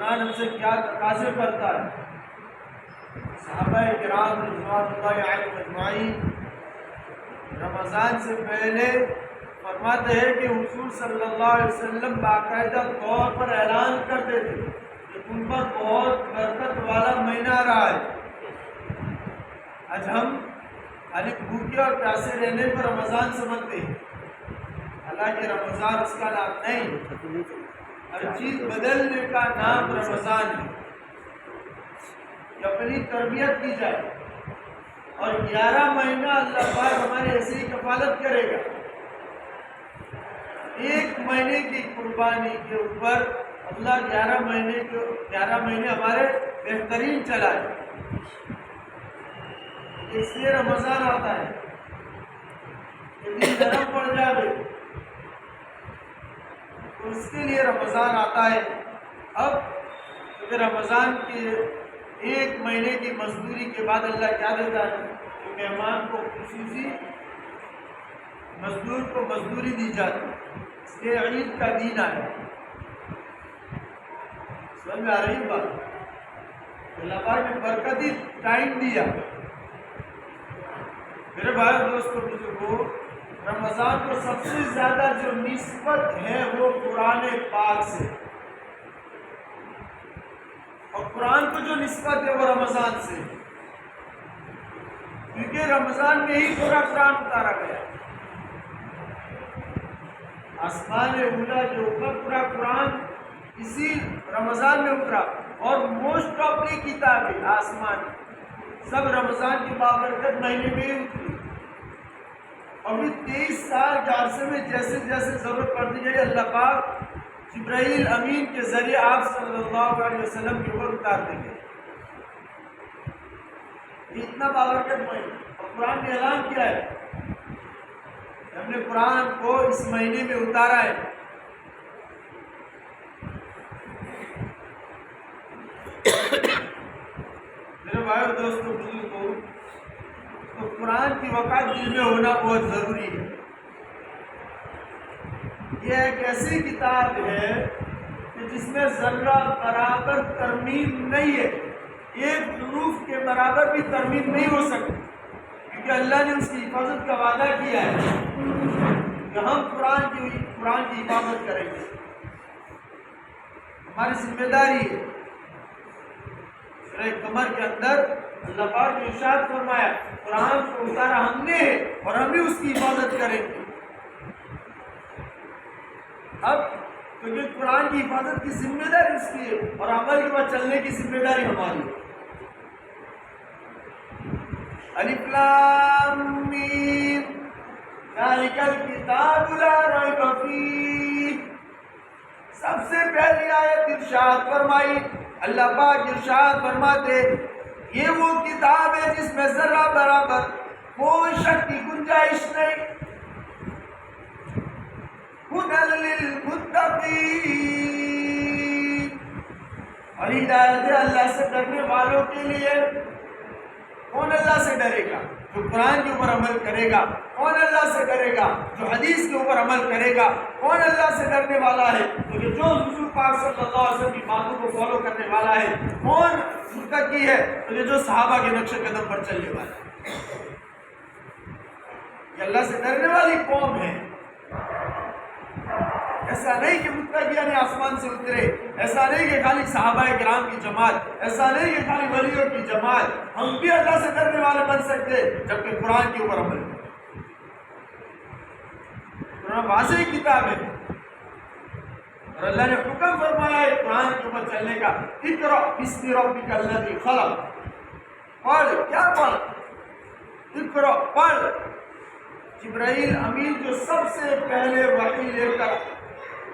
قرآن ہم سے کیا تقاضے کرتا ہے؟ صحابہ کرام رضوان اللہ علیہم اجمعین رمضان سے پہلے فرماتے ہیں کہ حضور صلی اللہ علیہ وسلم باقاعدہ طور پر اعلان کرتے تھے کہ تم پر بہت برکت والا مہینہ آ رہا ہے۔ آج ہم خالی بھوکے اور پیاسے رہنے پر رمضان سمجھتے ہیں، حالانکہ رمضان اس کا نام نہیں، ہر چیز بدلنے کا نام رمضان ہے کہ اپنی تربیت کی جائے۔ اور 11 مہینہ اللہ پاک ہماری ایسی ہی کفالت کرے گا۔ ایک مہینے کی قربانی کے اوپر اللہ 11 مہینے ہمارے بہترین چلائے۔ اس لیے رمضان آتا ہے کہ دل نرم پڑ جائے، تو اس کے لیے رمضان آتا ہے۔ اب کیونکہ رمضان کے ایک مہینے کی مزدوری کے بعد اللہ کیا دیتا ہے کہ مہمان کو خصوصی مزدور کو مزدوری دی جاتی ہے، اس لیے عید کا دن آیا۔ سمجھ میں آ رہی بات؟ اللہ پاک نے برکتی ٹائم دیا۔ میرے بھائی دوستوں بزرگوں، رمضان کو سب سے زیادہ جو نسبت ہے وہ قرآن پاک سے، اور قرآن کو جو نسبت ہے وہ رمضان سے، کیونکہ رمضان میں ہی پورا قرآن اتارا گیا۔ آسمان اولا جو اوپر پورا قرآن اسی رمضان میں اترا، اور موسٹ آف دی کتابیں آسمان سب رمضان کے بابرکت مہینے میں ہی اتری۔ اور 23 سال کے عرصے میں جیسے جیسے ضرورت پڑتی گئی، اللہ پاک جبرائیل امین کے ذریعے آپ صلی اللہ علیہ وسلم کے اوپر اتارتے گئے۔ اتنا بابرکت مہینہ، اور قرآن نے اعلان کیا ہے ہم نے قرآن کو اس مہینے میں اتارا ہے۔ میرے بھائی اور دوستوں بزرگوں، تو قرآن کی وقت دل میں ہونا بہت ضروری ہے۔ یہ ایک ایسی کتاب ہے کہ جس میں ذرہ برابر ترمیم نہیں ہے، ایک حروف کے برابر بھی ترمیم نہیں ہو سکتی، کیونکہ اللہ نے اس کی حفاظت کا وعدہ کیا ہے کہ ہم قرآن کی حفاظت کریں گے۔ ہماری ذمہ داری ہے۔ سورہ قمر کے اندر اللہ پاک نے ارشاد فرمایا قرآن کو اتارا ہم نے اور ہم بھی اس کی حفاظت کریں گے۔ اب کیونکہ قرآن کی حفاظت کی ذمہ داری اس کی ہے، اور عمل کے بعد چلنے کی ذمہ داری ہماری ہے۔ الف لام میم ذالک الکتاب لا ریب فیہ۔ سب سے پہلی آیت ارشاد فرمائی، اللہ پاک ارشاد فرماتے یہ وہ کتاب ہے جس میں ذرہ برابر کوئی شک کی گنجائش نہیں۔ ہدی للمتقین، اور ہدایت ہے اللہ سے ڈرنے والوں کے لیے۔ کون اللہ سے ڈرے گا؟ جو قرآن کے اوپر عمل کرے گا۔ کون اللہ سے ڈرے گا؟ جو حدیث کے اوپر عمل کرے گا۔ کون اللہ سے ڈرنے والا ہے؟ تو جو حضور پاک صلی اللہ علیہ وسلم کی باتوں کو فالو کرنے والا ہے۔ کون متقی ہے؟ تو جو صحابہ کے نقش قدم پر چلنے والا ہے۔ یہ اللہ سے ڈرنے والی قوم ہے۔ ایسا نہیں کہ متقیان آسمان سے اترے، ایسا نہیں کہ خالی صحابہ کرام کی جماعت، ایسا نہیں کہ خالی ولیوں کی جماعت۔ ہم بھی اللہ سے ڈرنے والے بن سکتے جبکہ قرآن کے اوپر عمل کریں۔ قرآن واضح کتاب ہے، اور اللہ نے حکم فرمایا ہے قرآن کے اوپر چلنے کا۔ اقرأ باسم ربک الذی خلق، پڑھ، کیا پڑھ؟ اقرأ، پڑھ۔ جبرائیل امین جو سب سے پہلے وحی لے کر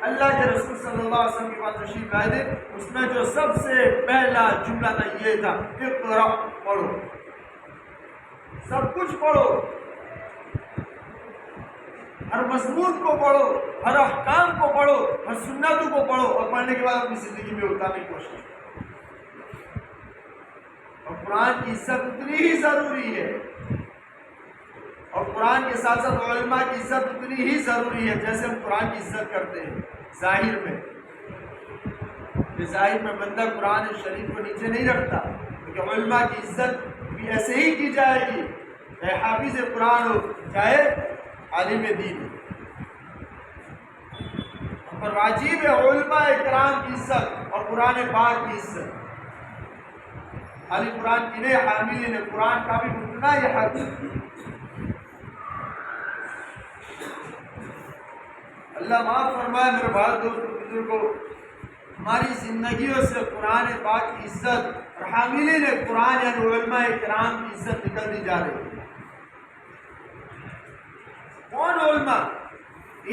اللہ کے رسول صلی اللہ علیہ وسلم کے پاس تشریف لائے تھے، اس میں جو سب سے پہلا جملہ تھا یہ تھا اقرأ، پڑھو، سب کچھ پڑھو، ہر مضمون کو پڑھو، ہر احکام کو پڑھو، ہر سنتوں کو پڑھو، اور پڑھنے کے بعد اپنی زندگی میں اتارنے کی کوشش کرو۔ اور قرآن کی عزت اتنی ہی ضروری ہے، اور قرآن کے ساتھ ساتھ علماء کی عزت اتنی ہی ضروری ہے جیسے ہم قرآن کی عزت کرتے ہیں ظاہر میں۔ کہ ظاہر میں بندہ قرآن شریف کو نیچے نہیں رکھتا، کیونکہ علماء کی عزت بھی ایسے ہی کی جائے گی، چاہے حافظ قرآن ہو چاہے عالم دین ہو۔ ہم پر واجب ہے علماء کرام کی عزت اور قرآن پاک کی عزت۔ خالی قرآن کی نہیں، حاملین قرآن کا بھی اتنا ہی حق ہے۔ اللہ معاف فرمائے میرے بھائی دوستوں بزرگوں، ہماری زندگیوں سے قرآن پاک کی عزت اور حاملین قرآن یعنی علماء کرام کی عزت نکلتی جا رہی ہے۔ کون علماء؟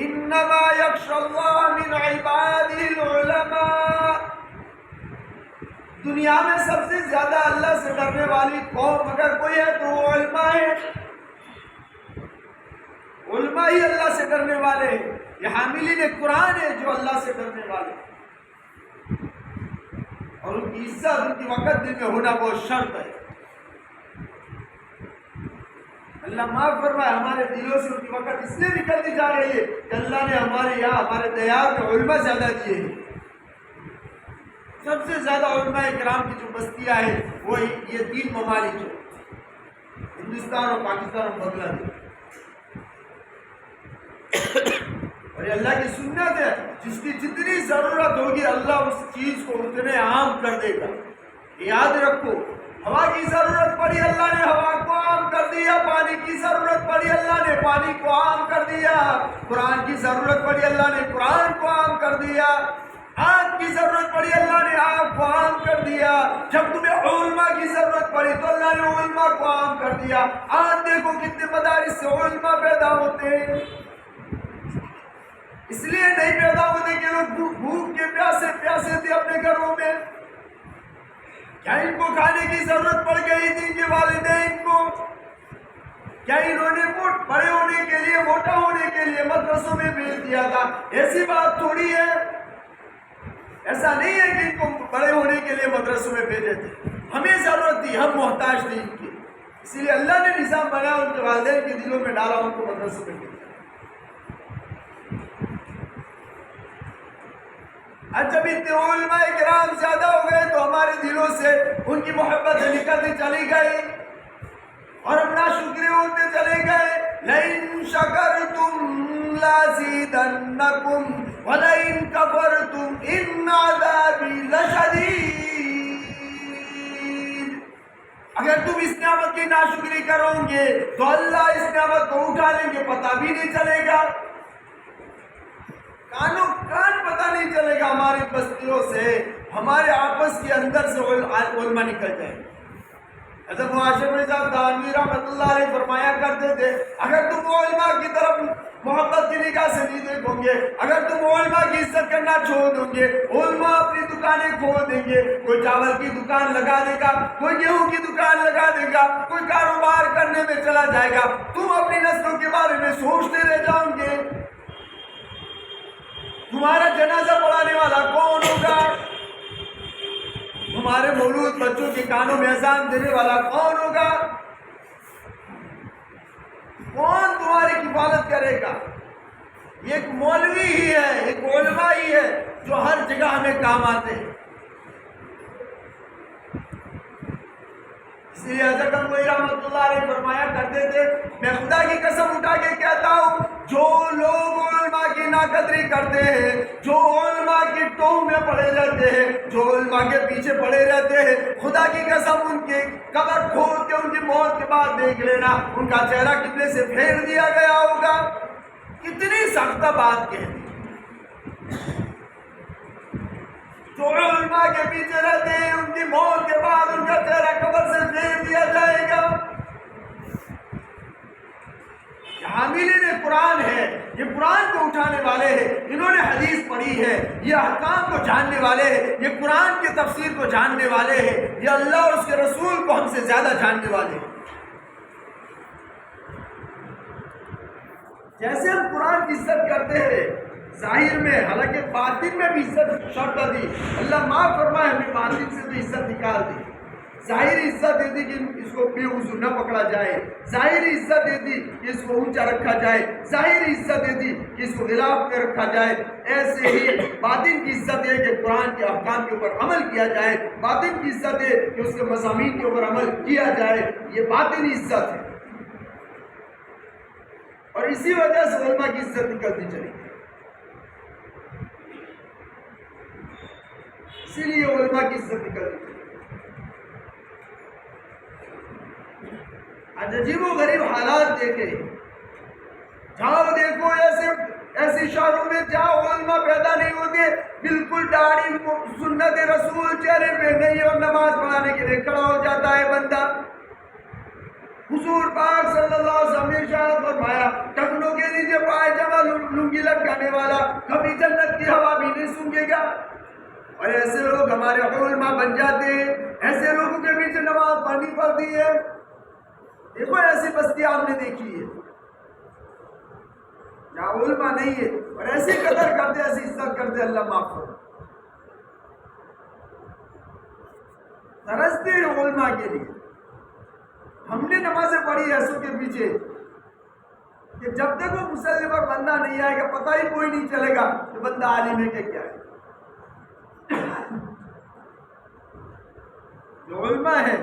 انما یخشی اللہ من عبادہ العلماء۔ دنیا میں سب سے زیادہ اللہ سے ڈرنے والی قوم اگر کوئی ہے تو وہ علماء ہے۔ علماء ہی اللہ سے ڈرنے والے ہیں، یہ حاملین قرآن ہے جو اللہ سے ڈرنے والے ہیں، اور ان کی عزت ان کی وقت دل میں ہونا بہت شرط ہے۔ اللہ معاف فرمائے ہمارے دلوں سے ان کی وقت اس لیے نکلتی جا رہی ہے کہ اللہ نے ہمارے یہاں ہمارے دیار میں علماء زیادہ دیے ہیں۔ سب سے زیادہ علماء کرام کی جو بستیاں ہیں وہ یہ 3 ممالک ہیں، ہندوستان اور پاکستان اور بنگلہ دیش۔ اور یہ اللہ کی سنت ہے، جس کی جتنی ضرورت ہوگی اللہ اس چیز کو اتنے عام کر دے گا۔ یاد رکھو، ہوا کی ضرورت پڑی اللہ نے ہوا کو عام کر دیا، پانی کی ضرورت پڑی اللہ نے پانی کو عام کر دیا، قرآن کی ضرورت پڑی اللہ نے قرآن کو عام کر دیا، آگ کی ضرورت پڑی اللہ نے آگ کو عام کر دیا۔ جب تمہیں علماء کی ضرورت پڑی تو اللہ نے علماء کو عام کر دیا۔ آج دیکھو کتنے مدارس سے علماء پیدا ہوتے ہیں، اس لیے نہیں پیدا ہوتے کہ لوگ بھوک کے پیاسے تھے اپنے گھروں میں، کیا ان کو کھانے کی ضرورت پڑ گئی تھی ان کے والدین کو؟ کیا انہوں نے بڑے ہونے کے لیے موٹا ہونے کے لیے مدرسوں میں بھیج دیا تھا؟ ایسی بات تھوڑی ہے، ایسا نہیں ہے کہ ان کو بڑے ہونے کے لیے مدرسوں میں بھیجے تھے، ہمیں ضرورت تھی، ہم محتاج تھے ان کی، اس لیے اللہ نے نظام بنا ان کے والدین کے دلوں میں ڈالا، ان کو مدرسوں میں بھیجا۔ جب اتنے علماء کرام زیادہ ہو گئے تو ہمارے دلوں سے ان کی محبت نکلتی چلی گئی اور ہم ناشکرے ہوتے چلے گئے۔ لَإِن شَكَرْتُمْ لَأَزِيدَنَّكُمْ وَلَئِن كَفَرْتُمْ إِنَّ عَذَابِي لَشَدِيدٌ۔ اگر تم اس نعمت کی ناشکری کرو گے تو اللہ اس نعمت کو اٹھا لیں گے، پتہ بھی نہیں چلے گا، کان پتہ نہیں چلے گا، ہماری بستیوں سے ہمارے آپس کے اندر سے علماء نکل جائیں گے۔ حضرت معاشر مرزا تھانوی رحمۃ اللہ علیہ فرمایا کرتے تھے، اگر تم علماء کی طرف محبت کی نگاہ سے نہیں دیکھو گے، اگر تم علماء کی عزت کرنا چھوڑ دو گے، علماء اپنی دکانیں کھول دیں گے، کوئی چاول کی دکان لگا دے گا، کوئی گیہوں کی دکان لگا دے گا، کوئی کاروبار کرنے میں چلا جائے گا، تم اپنی نسلوں کے بارے میں سوچتے رہ جاؤ گے۔ تمہارا جنازہ پڑھانے والا کون ہوگا؟ تمہارے مولود بچوں کے کانوں میں اذان دینے والا کون ہوگا؟ کون تمہاری کفالت کرے گا؟ یہ ایک مولوی ہی ہے، ایک علماء ہی ہے جو ہر جگہ ہمیں کام آتے ہیں۔ اس لیے حضرت گنگوئی رحمۃ اللہ علیہ فرمایا کرتے تھے، میں خدا کی قسم اٹھا کے کہتا ہوں، جو لوگ علماء کی ناقدری کرتے ہیں، جو علماء کی ٹوہ میں پڑے رہتے ہیں، جو علماء کے پیچھے پڑے رہتے ہیں، خدا کی قسم ان کی قبر کھول کے ان کی موت کے بعد دیکھ لینا ان کا چہرہ قبلے سے پھیر دیا گیا ہوگا۔ کتنی سخت بات کہہ دی۔ جو علماء کے پیچھے رہتے ہیں ان کی موت کے بعد ان کا چہرہ قبر سے پھیر دیا جائے گا۔ حاملین قرآن ہے، یہ قرآن کو اٹھانے والے ہیں، انہوں نے حدیث پڑھی ہے، یہ احکام کو جاننے والے ہیں، یہ قرآن کی تفسیر کو جاننے والے ہیں، یہ اللہ اور اس کے رسول کو ہم سے زیادہ جاننے والے ہیں۔ جیسے ہم قرآن کی عزت کرتے ہیں ظاہر میں، حالانکہ باطن میں بھی عزت شرط دی، اللہ معاف فرمائے ہمیں باطن سے تو عزت نکال دی، ظاہری عزت دے دی کہ اس کو بے وضو نہ پکڑا جائے، ظاہری عزت دے دی کہ اس کو اونچا رکھا جائے، ظاہری عزت دے دی کہ اس کو غلاف پہ رکھا جائے، ایسے ہی باطن کی عزت ہے کہ قرآن کے احکام کے اوپر عمل کیا جائے، باطن کی عزت ہے کہ اس کے مضامین کے اوپر عمل کیا جائے، یہ باطنی عزت ہے۔ اور اسی وجہ سے علماء کی عزت نکلتی چلی گئی، اسی لیے علماء کی عزت نکلتی چلی گئی۔ آج عجیب و غریب حالات دیکھے، جاؤ دیکھو ایسے شہروں میں جاؤ علماء پیدا نہیں ہوتے، بالکل داڑھی سنت رسول چہرے پہ نہیں اور نماز پڑھانے کے لیے کھڑا ہو جاتا ہے بندہ۔ حضور پاک صلی اللہ علیہ وسلم نے ارشاد فرمایا ٹخنوں کے نیچے پائجامہ لنگی لٹکانے والا کبھی جنت کی ہوا بھی نہیں سونگھے گا۔ اور ایسے لوگ ہمارے علماء بن جاتے ہیں، ایسے لوگوں کے پیچھے نماز پڑھنی پڑتی ہے۔ دیکھو ایسی بستی آپ نے دیکھی ہے جہاں علماء نہیں ہے اور ایسی قدر کرتے، ایسی عزت کرتے، اللہ معاف کرے، ترستے ہیں علماء کے لیے۔ ہم نے نمازیں پڑھی ایسوں کے پیچھے کہ جب تک وہ مصلی پر بندہ نہیں آئے گا پتہ ہی کوئی نہیں چلے گا کہ بندہ عالم ہے کہ کیا ہے۔ جو علماء ہے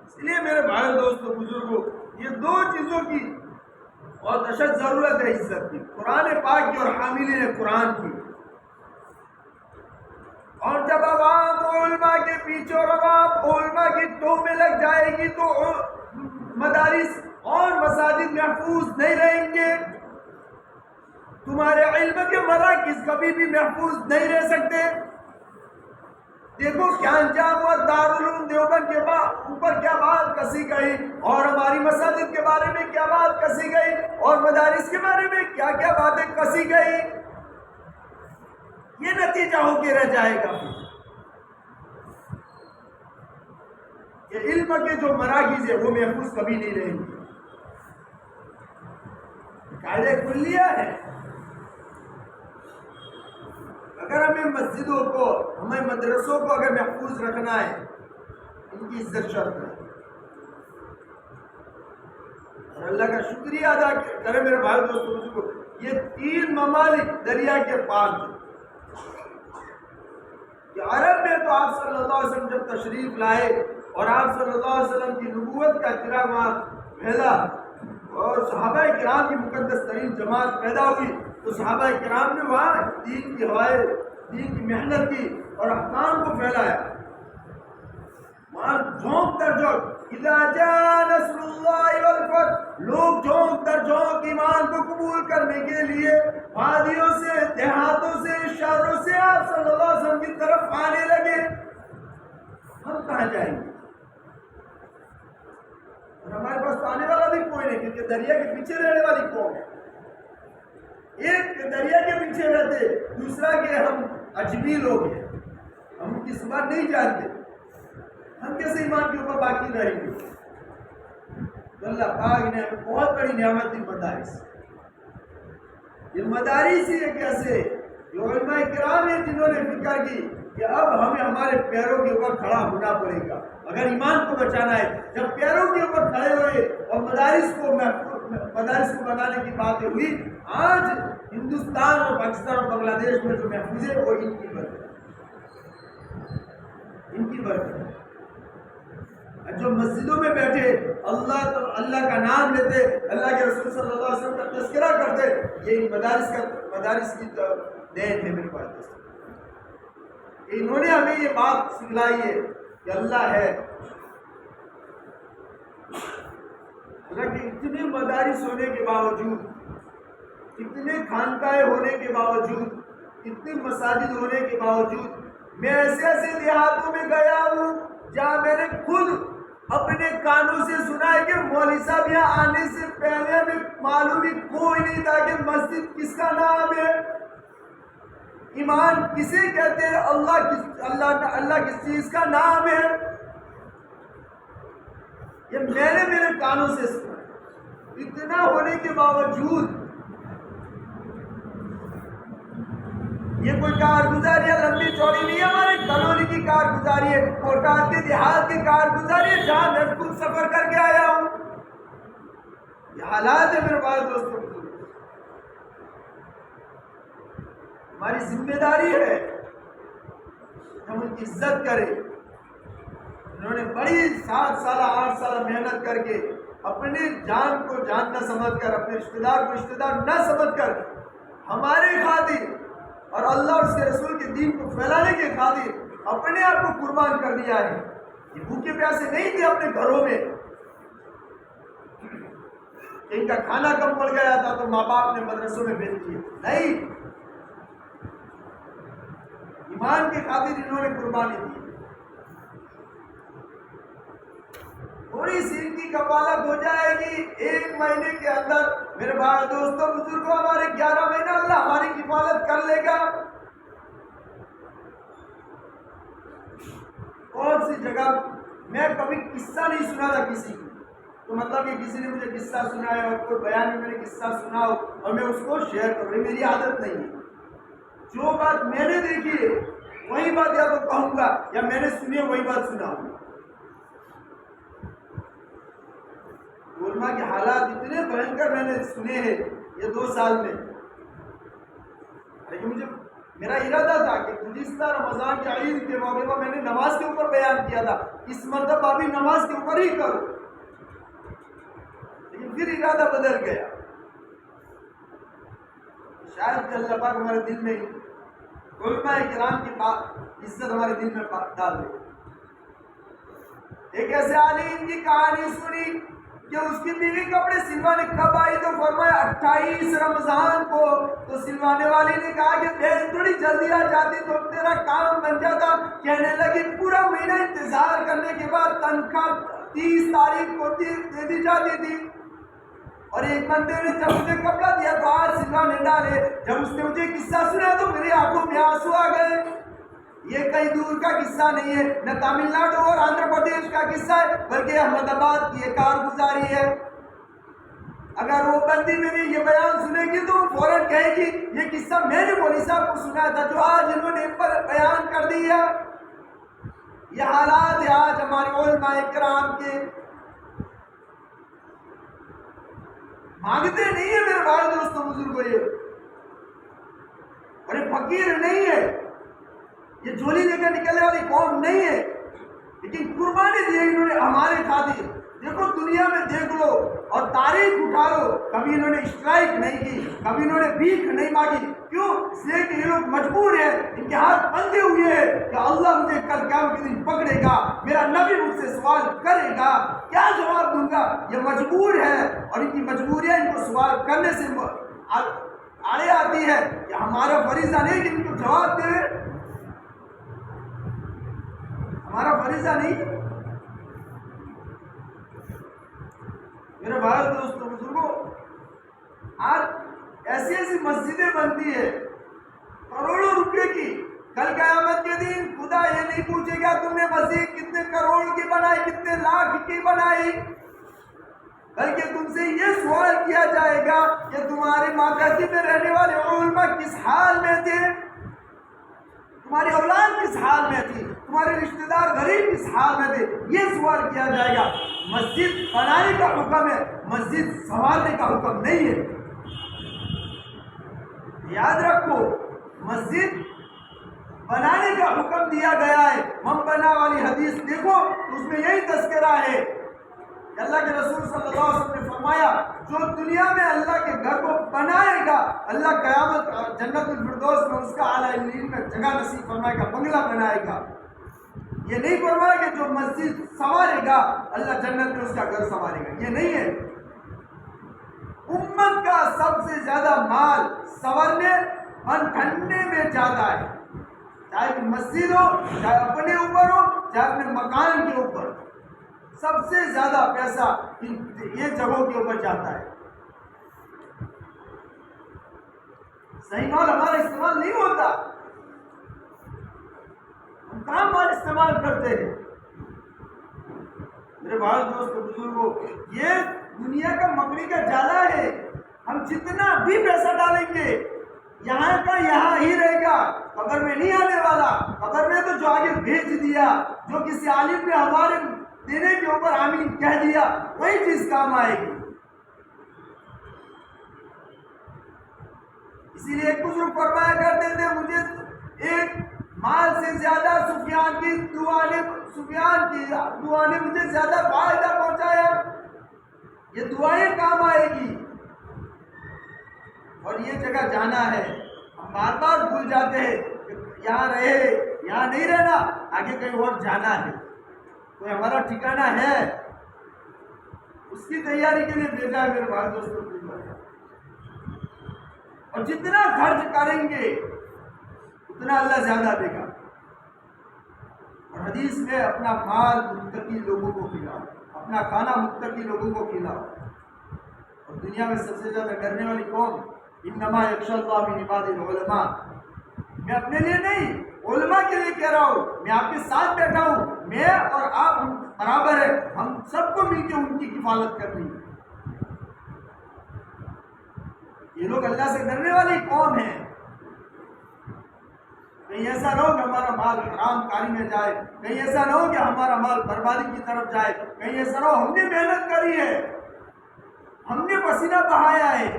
اس لیے میرے بھائی دوستوں بزرگوں، یہ دو چیزوں کی بہت اشد ضرورت ہے عزت کی، قرآن پاک کی اور حاملین قرآن کی۔ اور جب عوام علماء کے پیچھے اور عوام علماء کی ٹو میں لگ جائے گی تو مدارس اور مساجد محفوظ نہیں رہیں گے، تمہارے علم کے مراکز کبھی بھی محفوظ نہیں رہ سکتے۔ دیکھو کیا انجام ہوا، دارالعلوم دیوبند کے اوپر کیا بات کسی گئی، اور ہماری مساجد کے بارے میں کیا بات کسی گئی، اور مدارس کے بارے میں کیا کیا باتیں کسی گئی۔ یہ نتیجہ ہو کے رہ جائے گا کہ علم کے جو مراکز ہے وہ محفوظ کبھی نہیں رہیں گے۔ قاعدہ کلیہ ہے، اگر ہمیں مسجدوں کو، ہمیں مدرسوں کو اگر محفوظ رکھنا ہے، ان کی عزت شرط ہے۔ اور اللہ کا شکریہ ادا کرے میرے بھائی دوستوں، یہ 3 ممالک دریا کے پار ہیں۔ کہ عرب میں تو آپ صلی اللہ علیہ وسلم جب تشریف لائے اور آپ صلی اللہ علیہ وسلم کی نبوت کا چراغ وہاں پھیلا اور صحابہ کرام کی مقدس ترین جماعت پیدا ہوئی، تو صحابہ کرام نے وہاں دین کی ہوائے، دین کی محنت کی اور احکام کو پھیلایا۔ وہاں جھونک در جھونک اذا جاء نصر اللہ والفتح، لوگ جھونک در جھونک ایمان کو قبول کرنے کے لیے وادیوں سے، دیہاتوں سے، شہروں سے آپ صلی اللہ علیہ وسلم کی طرف آنے لگے۔ ہم کہاں جائیں گے؟ اور ہمارے پاس تو آنے والا بھی کوئی نہیں، کیونکہ دریا کے پیچھے رہنے والی قوم ہے۔ ایک دریا کے پیچھے رہتے، دوسرا کہ ہم اجمی لوگ ہیں، ہم کس بات نہیں جانتے، ہم کیسے ایمان کے اوپر باقی رہیں گے؟ تو اللہ پاک نے بہت بڑی نعمت دی مدارس۔ یہ مدارس ہی ایک ایسے جو علماء کرام ہیں جنہوں نے فکر کی کہ اب ہمیں ہمارے پیروں کے اوپر کھڑا ہونا پڑے گا اگر ایمان کو بچانا ہے۔ جب پیروں کے اوپر کھڑے ہوئے اور مدارس کو بنانے کی باتیں ہوئی، آج ہندوستان اور پاکستان اور بنگلہ دیش میں جو محفوظ ہے وہ ان کی برکت ہے، ان کی برکت ہے۔ جو مسجدوں میں بیٹھے اللہ کا نام لیتے، اللہ کے رسول صلی اللہ علیہ وسلم کا تذکرہ کرتے، یہ مدارس کی دین ہے میرے پاس۔ انہوں نے ہمیں یہ بات سکھلائی ہے کہ اللہ ہے۔ حالانکہ اتنے مدارس ہونے کے باوجود، اتنے خانقاہیں ہونے کے باوجود، اتنے مساجد ہونے کے باوجود، میں ایسے دیہاتوں میں گیا ہوں جہاں میں نے خود اپنے کانوں سے سنا ہے کہ مولوی صاحب یہاں آنے سے پہلے ہمیں معلوم ہی کوئی نہیں تھا کہ مسجد کس کا نام ہے، ایمان کسے کہتے ہیں، اللہ کس چیز کا نام ہے۔ یہ میں نے میرے کانوں سے سنا۔ اتنا ہونے کے باوجود یہ کوئی کارگزاری لمبی چوڑی نہیں ہے، ہمارے کالونی کی کارگزاری ہے، کوٹا کے دیہات کی کارگزاری ہے، جہاں میں خود سفر کر کے آیا ہوں۔ یہ حالات ہے میرے بھائی دوستوں، ہماری ذمہ داری ہے ہم ان کی عزت کریں۔ انہوں نے بڑی 7 سالہ 8 سالہ محنت کر کے اپنے جان کو جان نہ سمجھ کر، اپنے رشتہ دار کو رشتہ دار نہ سمجھ کر ہمارے خاطر اور اللہ اور اس کے رسول کے دین کو پھیلانے کے خاطر اپنے آپ کو قربان کر دیا ہے۔ یہ بھوکے پیاسے نہیں تھے اپنے گھروں میں، ان کا کھانا کم پڑ گیا تھا تو ماں باپ نے مدرسوں میں بھیج دیے، نہیں، ایمان کی خاطر انہوں نے قربانی دی۔ تھوڑی سی ان کی کفالت ہو جائے گی 1 مہینے کے اندر، میرے بھائی دوستوں بزرگوں، ہمارے 11 مہینہ اللہ ہماری کفالت کر لے گا۔ کون سی جگہ میں کبھی قصہ نہیں سنا تھا کسی کو، تو مطلب کہ کسی نے مجھے قصہ سنایا اور کوئی بیان میں میں نے قصہ سنا ہو اور میں اس کو شیئر کروں، یہ میری عادت نہیں ہے۔ جو بات میں نے دیکھی ہے وہی بات یا تو کہوں گا یا میں نے سنی ہے وہی بات سناؤں گا۔ علماء کے حالات اتنے بھینکر میں نے سنے ہیں یہ 2 سال میں، لیکن میرا ارادہ تھا کہ گزشتہ رمضان کے عید کے موقع پر میں نے نماز کے اوپر بیان کیا تھا، اس مرتبہ بھی نماز کے اوپر ہی کروں، لیکن پھر ارادہ بدل گیا۔ شاید کہ اللہ پاک ہمارے دل میں علماء کرام کی بات عزت ہمارے دل میں ڈال دے۔ ایک ایسے عالم کی کہانی سنی کہ اس کی بیوی کپڑے سلوانے کب آئی تو فرمایا 28 رمضان کو، تو سلوانے والی نے کہا کہ بہن تھوڑی جلدی آ جاتی تو تیرا کام بن جاتا۔ کہنے لگی پورا مہینہ انتظار کرنے کے بعد تنخواہ 30 تاریخ کو دے دی جاتی تھی، اور ایک بندے نے جب مجھے کپڑا دیا تو آج سلوانے ڈالے۔ جب اس نے مجھے قصہ سنا تو میری آنکھوں میں آنسو آ گئے۔ یہ کہیں دور کا قصہ نہیں ہے، نہ تامل ناڈو اور آندھرا پردیش کا قصہ ہے، بلکہ احمد آباد کی ایک کارگزاری ہے۔ اگر وہ بندی میری یہ بیان سنے گی تو فوراً کہے گی یہ قصہ میں نے مولوی صاحب کو سنا تھا جو آج انہوں نے بیان کر دیا۔ یہ حالات ہے آج ہمارے علماء کرام کے، مانگتے نہیں ہیں میرے بھائی دوستوں بزرگوں، یہ اور یہ فقیر نہیں ہے، یہ جھولی لے کر نکلنے والی قوم نہیں ہے، لیکن قربانی دی انہوں نے ہمارے خاطر۔ دیکھو دنیا میں دیکھ لو اور تاریخ اٹھا لو، کبھی انہوں نے اسٹرائک نہیں کی، کبھی انہوں نے بھیک نہیں مانگی، کیوں؟ اس لیے کہ یہ لوگ مجبور ہیں، ان کے ہاتھ بندھے ہوئے ہیں کہ اللہ مجھے کل قیامت کے دن پکڑے گا، میرا نبی مجھ سے سوال کرے گا، کیا جواب دوں گا؟ یہ مجبور ہے اور ان کی مجبوریاں ان کو سوال کرنے سے آڑے آتی ہے کہ ہمارا فریضہ نہیں کہ ان کو جواب دے، ہمارا فریضہ نہیں۔ میرے بھائی دوستوں بزرگوں، آج ایسی ایسی مسجدیں بنتی ہے کروڑوں روپے کی، کل قیامت کے دن خدا یہ نہیں پوچھے گا تم نے مسجد کتنے کروڑ کی بنائی، کتنے لاکھ کی بنائی، بلکہ تم سے یہ سوال کیا جائے گا کہ تمہارے ماکاتی میں رہنے والے علماء کس حال میں تھے، تمہاری اولاد کس حال میں تھی، تمہارے رشتہ دار غریب کس حال میں تھے، یہ سوال کیا جائے گا۔ مسجد بنانے کا حکم ہے، مسجد سنوارنے کا حکم نہیں ہے۔ یاد رکھو، مسجد بنانے کا حکم دیا گیا ہے، من بنا والی حدیث دیکھو اس میں یہی تذکرہ ہے۔ اللہ کے رسول صلی اللہ علیہ وسلم نے فرمایا جو دنیا میں اللہ کے گھر کو بنائے گا، اللہ قیامت جنت الفردوس میں اس کا اعلیٰ علم میں جگہ نصیب فرمائے گا، بنگلہ بنائے گا۔ یہ نہیں فرمایا کہ جو مسجد سنوارے گا اللہ جنت میں اس کا گھر سنوارے گا، یہ نہیں ہے۔ امت کا سب سے زیادہ مال سنورنے اور ٹھنڈے میں جاتا ہے، چاہے مسجد ہو، چاہے اپنے اوپر ہو، چاہے اپنے مکان کے اوپر، سب سے زیادہ پیسہ یہ جگہوں کے اوپر جاتا ہے۔ صحیح مال ہمارا استعمال نہیں ہوتا، ہم کام مال استعمال کرتے ہیں۔ میرے بھائی دوستوں بزرگوں، یہ دنیا کا مکڑی کا جالا ہے، ہم جتنا بھی پیسہ ڈالیں گے یہاں کا یہاں ہی رہے گا، قبر میں نہیں آنے والا۔ قبر میں تو جو آگے بھیج دیا، جو کسی عالم نے ہمارے دینے کے اوپر آمین کہہ دیا، وہی چیز کام آئے گی۔ اسی لیے ایک بزرگ فرمایا کرتے تھے، مجھے ایک مال سے زیادہ سفیان کی دعا نے مجھے زیادہ فائدہ پہنچایا۔ یہ دعائیں کام آئے گی، اور یہ جگہ جانا ہے۔ ہم بار بار بھول جاتے ہیں کہ یہاں رہے، یہاں نہیں رہنا، آگے کہیں اور جانا ہے، کوئی ہمارا ٹھکانہ ہے، اس کی تیاری کے لیے بھیجا ہے میرے بھائی دوستوں۔ اور جتنا خرچ کریں گے اتنا اللہ زیادہ دے گا۔ اور حدیث میں اپنا مال متقی لوگوں کو کھلاؤ، اپنا کھانا متقی لوگوں کو کھلاؤ۔ اور دنیا میں سب سے زیادہ ڈرنے والی قوم، انما یخشی اللہ من عباد العلماء۔ میں اپنے لیے نہیں، علماء کے لیے کہہ رہا ہوں، میں آپ کے ساتھ بیٹھا ہوں، میں اور آپ ہم برابر ہیں، ہم سب کو مل کے ان کی کفالت کرنی ہے۔ یہ لوگ اللہ سے ڈرنے والی قوم ہیں۔ کہیں ایسا نہ ہو کہ ہمارا مال حرام کاری میں جائے، کہیں ایسا نہ ہو کہ ہمارا مال بربادی کی طرف جائے، کہیں ایسا نہ ہو ہم نے محنت کری ہے، ہم نے پسینہ بہایا ہے،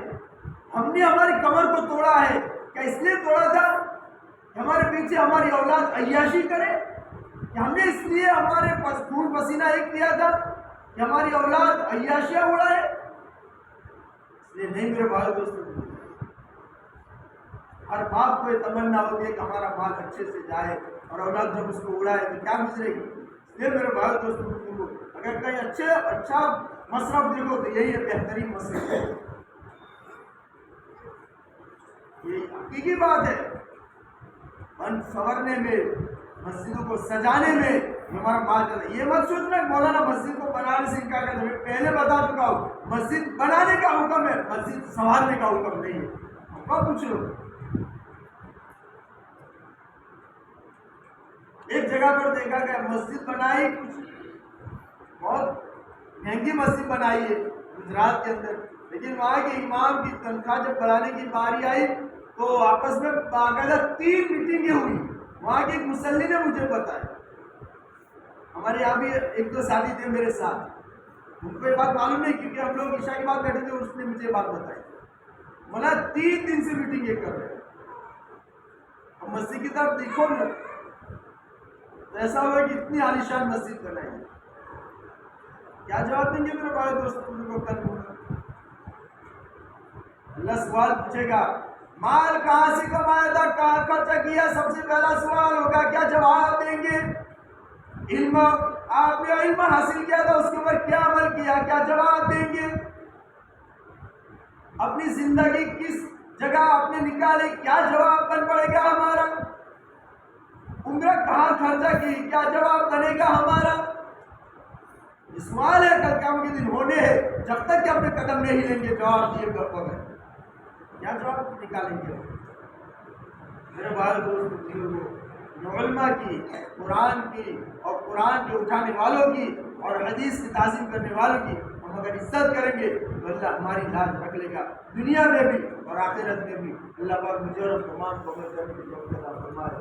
ہم نے ہماری کمر کو توڑا ہے، کیا اس لیے توڑا تھا کہ ہمارے پیچھے ہماری اولاد عیاشی کرے؟ کہ ہم نے اس لیے ہمارے خون پسینہ ایک کیا تھا کہ ہماری اولاد عیاشیاں اڑائے؟ اس لیے نہیں میرے بھائی دوستوں، ہر باپ کو یہ تمنا ہوتی ہے کہ ہمارا مال اچھے سے جائے، اور اولاد جب اس کو اڑائے تو کیا گزرے گی۔ اس لیے میرے بھائی دوستوں، اگر کہیں اچھا مصرف دیکھو تو یہی ہے بہترین مصرف ہے، یہ حقیقی بات ہے۔ بند سنورنے میں، مسجدوں کو سجانے میں ہمارا مال چلتا ہے۔ یہ مت سوچنا کہ مولانا مسجد کو بنانے سے انکار کرتا ہے، میں پہلے بتا چکا ہوں، مسجد بنانے کا حکم ہے، مسجد سنوارنے کا حکم نہیں ہے۔ ہم پوچھ لو، ایک جگہ پر دیکھا گیا مسجد بنائی، کچھ بہت مہنگی مسجد بنائی ہے گجرات کے اندر، لیکن وہاں کے امام کی تنخواہ جب بڑھانے کی باری آئی تو آپس میں باقاعدہ 3 میٹنگیں ہوئی۔ وہاں کے ایک مصلی نے مجھے بتایا، ہمارے یہاں بھی 1-2 ساتھی تھے میرے ساتھ، ان کو یہ بات معلوم نہیں کیونکہ ہم لوگ عشاء کی بات بیٹھے تھے، اس نے مجھے یہ بات بتائی۔ بولا 3 دن سے میٹنگ یہ کر رہے ہیں، اب مسجد کی طرف دیکھو نا، ایسا ہوا کہ اتنی عالیشان مسجد بنائی، کیا جواب دیں گے میرے بھائی دوستوں کو؟ اللہ سوال پوچھے گا، مال کہاں سے کمایا تھا، کہاں خرچہ کیا؟ سب سے پہلا سوال ہوگا، کیا جواب دیں گے؟ علم، آپ نے علم حاصل کیا تھا، اس کے اوپر کیا عمل کیا؟ کیا جواب دیں گے؟ اپنی زندگی کس جگہ آپ نے نکالی؟ کیا جواب بن پڑے گا ہمارا؟ عمرہ کہاں خرچہ کی؟ کیا جواب بنے گا ہمارا؟ یہ سوال ہے کل قیامت کے دن ہونے ہیں، جب تک کہ اپنے قدم نہیں لیں گے جواب دیے بغیر کیا جواب نکالیں گے؟ میرے بھائی دوست، علماء کی، قرآن کی اور قرآن کے اٹھانے والوں کی اور حدیث کی تعظیم کرنے والوں کی ہم اگر عزت کریں گے تو اللہ ہماری لاج رکھ لے گا، دنیا میں بھی اور آخرت میں بھی۔ اللہ پاک مجھے اور تمام کو فرمائے۔